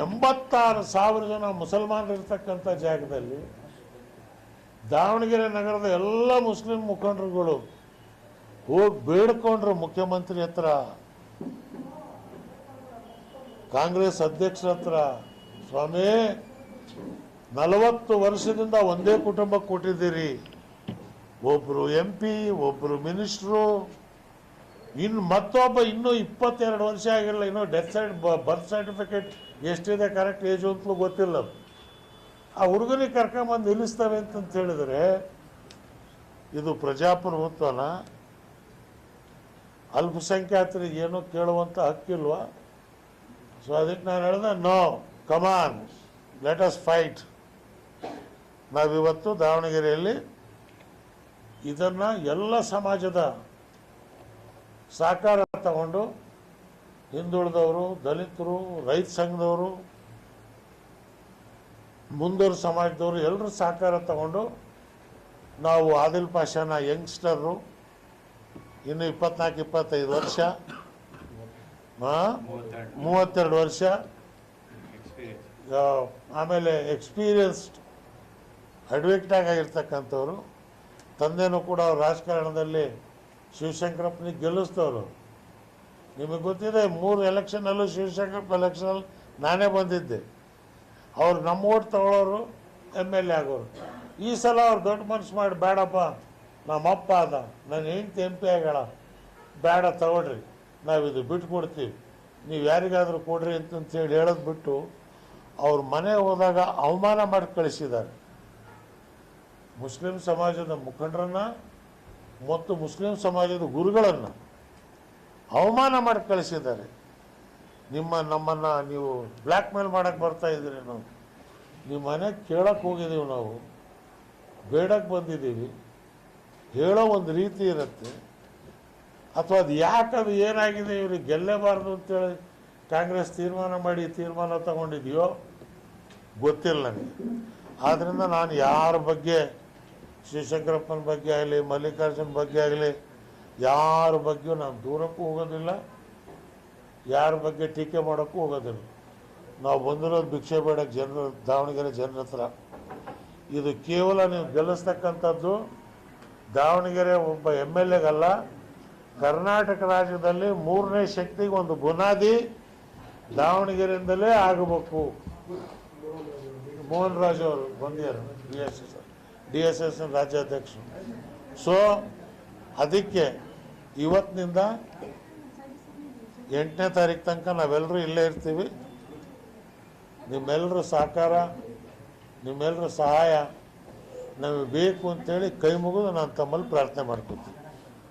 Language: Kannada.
86,000 ಜನ ಮುಸಲ್ಮಾನರು ಇರ್ತಕ್ಕಂಥ ಜಾಗದಲ್ಲಿ ದಾವಣಗೆರೆ ನಗರದ ಎಲ್ಲ ಮುಸ್ಲಿಂ ಮುಖಂಡರುಗಳು ಹೋಗಿ ಬೇಡ್ಕೊಂಡ್ರು ಮುಖ್ಯಮಂತ್ರಿ ಹತ್ರ, ಕಾಂಗ್ರೆಸ್ ಅಧ್ಯಕ್ಷರ ಹತ್ರ, ಸ್ವಾಮಿ 40 ವರ್ಷದಿಂದ ಒಂದೇ ಕುಟುಂಬಕ್ಕೆ ಕೊಟ್ಟಿದ್ದೀರಿ, ಒಬ್ಬರು MP, ಒಬ್ಬರು ಮಿನಿಸ್ಟ್ರು, ಇನ್ನು ಮತ್ತೊಬ್ಬ ಇನ್ನೂ 22 ವರ್ಷ ಆಗಿರಲಿಲ್ಲ, ಇನ್ನೂ ಬರ್ತ್ ಸರ್ಟಿಫಿಕೇಟ್ ಎಷ್ಟಿದೆ ಕರೆಕ್ಟ್ ಏಜು ಅಂತಲೂ ಗೊತ್ತಿಲ್ಲ. ಆ ಹುಡುಗನಿಗೆ ಕರ್ಕೊಂಬಂದು ನಿಲ್ಲಿಸ್ತವೆ ಅಂತಂತ ಹೇಳಿದರೆ ಇದು ಪ್ರಜಾಪ್ರಭುತ್ವನ? ಅಲ್ಪಸಂಖ್ಯಾತರಿಗೆ ಏನೂ ಕೇಳುವಂಥ ಹಕ್ಕಿಲ್ವಾ? ಸೊ ಅದಕ್ಕೆ ನಾನು ಹೇಳಿದೆ, ನೋ ಕಮಾನ್ ಲೆಟ್ ಅಸ್ ಫೈಟ್. ನಾವಿವತ್ತು ದಾವಣಗೆರೆಯಲ್ಲಿ ಇದನ್ನು ಎಲ್ಲ ಸಮಾಜದ ಸಹಕಾರ ತಗೊಂಡು, ಹಿಂದುಳಿದವರು, ದಲಿತರು, ರೈತ ಸಂಘದವರು, ಮುಂದೂರು ಸಮಾಜದವರು ಎಲ್ಲರೂ ಸಹಕಾರ ತಗೊಂಡು ನಾವು ಆದಿಲ್ ಪಾಷಾನ ಯಂಗ್ಸ್ಟರು, ಇನ್ನು 24-25 ವರ್ಷ, 32 ವರ್ಷ, ಆಮೇಲೆ ಎಕ್ಸ್ಪೀರಿಯನ್ಸ್ಡ್ ಅಡ್ವೊಕೇಟ್ ಆಗಿರ್ತಕ್ಕಂಥವ್ರು, ತಂದೆನೂ ಕೂಡ ಅವ್ರು ರಾಜಕಾರಣದಲ್ಲಿ ಶಿವಶಂಕರಪ್ಪನಿಗೆ ಗೆಲ್ಲಿಸ್ತವ್ರು. ನಿಮಗೆ ಗೊತ್ತಿದೆ 3 ಎಲೆಕ್ಷನಲ್ಲೂ ಶಿವಶಂಕರಪ್ಪ ಎಲೆಕ್ಷನಲ್ಲಿ ನಾನೇ ಬಂದಿದ್ದೆ. ಅವ್ರು ನಮ್ಮ ಓಟ್ ತಗೊಳ್ಳೋರು, MLA ಆಗೋರು. ಈ ಸಲ ಅವ್ರು ದೊಡ್ಡ ಮನಸ್ಸು ಮಾಡಿ, ಬೇಡಪ್ಪ ನಮ್ಮಪ್ಪ ಅದ, ನನ್ನ ಹೆಂಡ್ತಿ MP ಆಗ್ಯಾಳ, ಬೇಡ ತಗೊಳ್ರಿ, ನಾವಿದು ಬಿಟ್ಟು ಕೊಡ್ತೀವಿ, ನೀವು ಯಾರಿಗಾದರೂ ಕೊಡ್ರಿ ಅಂತಂತೇಳಿ ಹೇಳೋದು ಬಿಟ್ಟು ಅವ್ರ ಮನೆ ಹೋದಾಗ ಅವಮಾನ ಮಾಡಿ ಕಳಿಸಿದ್ದಾರೆ. ಮುಸ್ಲಿಂ ಸಮಾಜದ ಮುಖಂಡರನ್ನು ಮತ್ತು ಮುಸ್ಲಿಂ ಸಮಾಜದ ಗುರುಗಳನ್ನು ಅವಮಾನ ಮಾಡಿ ಕಳಿಸಿದ್ದಾರೆ. ನಮ್ಮನ್ನು ನೀವು ಬ್ಲ್ಯಾಕ್ ಮೇಲ್ ಮಾಡೋಕ್ಕೆ ಬರ್ತಾ ಇದ್ದೀರಿ, ನಾವು ನಿಮ್ಮ ಮನೆಗೆ ಕೇಳಕ್ಕೆ ಹೋಗಿದ್ದೀವಿ, ನಾವು ಬೇಡಕ್ಕೆ ಬಂದಿದ್ದೀವಿ, ಹೇಳೋ ಒಂದು ರೀತಿ ಇರುತ್ತೆ. ಅಥವಾ ಅದು ಯಾಕದು ಏನಾಗಿದೆ ಇವ್ರಿಗೆ ಗೆಲ್ಲೇಬಾರ್ದು ಅಂತೇಳಿ ಕಾಂಗ್ರೆಸ್ ತೀರ್ಮಾನ ತಗೊಂಡಿದೆಯೋ ಗೊತ್ತಿಲ್ಲ ನನಗೆ. ಆದ್ದರಿಂದ ನಾನು ಯಾರ ಬಗ್ಗೆ, ಶಿವಶಂಕರಪ್ಪನ ಬಗ್ಗೆ ಆಗಲಿ, ಮಲ್ಲಿಕಾರ್ಜುನ್ ಬಗ್ಗೆ ಆಗಲಿ, ಯಾರ ಬಗ್ಗೆಯೂ ನಾನು ದೂರಕ್ಕೂ ಹೋಗೋದಿಲ್ಲ, ಯಾರ ಬಗ್ಗೆ ಟೀಕೆ ಮಾಡೋಕ್ಕೂ ಹೋಗೋದಿಲ್ಲ. ನಾವು ಬಂದಿರೋದು ಭಿಕ್ಷೆ ಬೇಡಕ್ಕೆ ದಾವಣಗೆರೆ ಜನರ ಹತ್ರ. ಇದು ಕೇವಲ ನೀವು ಗೆಲ್ಲಿಸ್ತಕ್ಕಂಥದ್ದು ದಾವಣಗೆರೆ ಒಬ್ಬ MLAಗಲ್ಲ, ಕರ್ನಾಟಕ ರಾಜ್ಯದಲ್ಲಿ 3ನೇ ಶಕ್ತಿಗೆ ಒಂದು ಬುನಾದಿ ದಾವಣಗೆರೆಯಿಂದಲೇ ಆಗಬೇಕು. ಮೋಹನ್ ರಾಜ್ ಅವರು ಬಂದಿದ್ದಾರೆ, DSS ರಾಜ್ಯಾಧ್ಯಕ್ಷರು. ಸೊ ಅದಕ್ಕೆ ಇವತ್ತಿನಿಂದ 8ನೇ ತಾರೀಕು ತನಕ ನಾವೆಲ್ಲರೂ ಇಲ್ಲೇ ಇರ್ತೀವಿ. ನಿಮ್ಮೆಲ್ಲರ ಸಹಕಾರ, ನಿಮ್ಮೆಲ್ಲರ ಸಹಾಯ ನಮಗೆ ಬೇಕು ಅಂತೇಳಿ ಕೈ ಮುಗಿದು ನಾನು ತಮ್ಮಲ್ಲಿ ಪ್ರಾರ್ಥನೆ ಮಾಡ್ಕೊತೀನಿ.